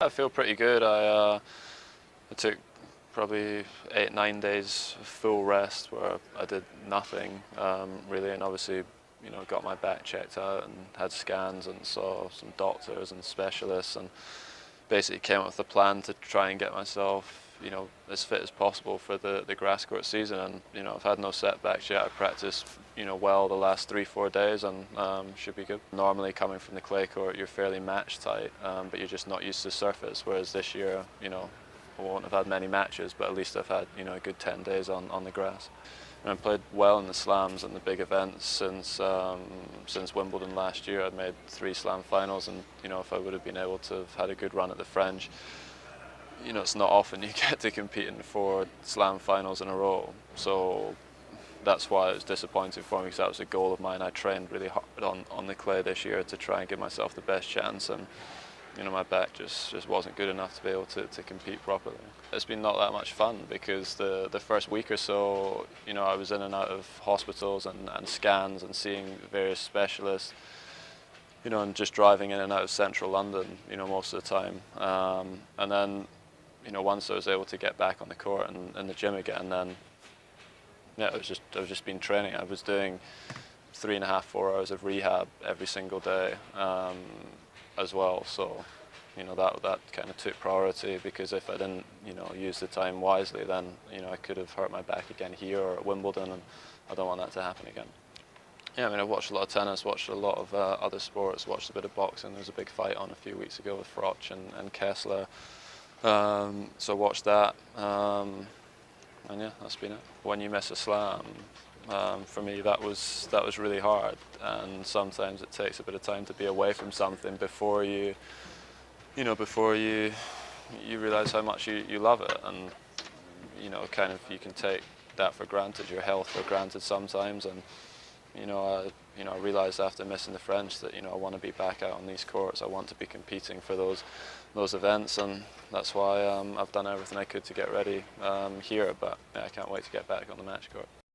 I feel pretty good. I took probably 8-9 days of full rest where I did nothing really, and obviously got my back checked out and had scans and saw some doctors and specialists, and basically came up with a plan to try and get myself as fit as possible for the grass court season. And I've had no setbacks yet. I practiced well the last 3-4 days, and should be good. Normally coming from the clay court you're fairly match tight, but you're just not used to the surface, whereas this year I won't have had many matches, but at least I've had a good 10 days on the grass. And I played well in the slams and the big events since Wimbledon last year. I'd made 3 slam finals, and if I would have been able to have had a good run at the French, it's not often you get to compete in 4 slam finals in a row. So that's why it was disappointing for me, because that was a goal of mine. I trained really hard on the clay this year to try and give myself the best chance, and my back just wasn't good enough to be able to compete properly. It's been not that much fun, because the first week or so, I was in and out of hospitals and scans and seeing various specialists, and just driving in and out of central London, most of the time. And then, once I was able to get back on the court and in the gym again, then yeah, I've just been training. I was doing 3.5-4 hours of rehab every single day as well. So that kind of took priority, because if I didn't use the time wisely, then I could have hurt my back again here or at Wimbledon, and I don't want that to happen again. Yeah, I mean, I've watched a lot of tennis, watched a lot of other sports, watched a bit of boxing. There was a big fight on a few weeks ago with Froch and Kessler. So I watched that, and yeah, that's been it. When you miss a slam, for me that was really hard, and sometimes it takes a bit of time to be away from something before you realise how much you love it, and kind of you can take that for granted, your health for granted sometimes. And I realised after missing the French that I want to be back out on these courts. I want to be competing for those events, and that's why I've done everything I could to get ready here. But yeah, I can't wait to get back on the match court.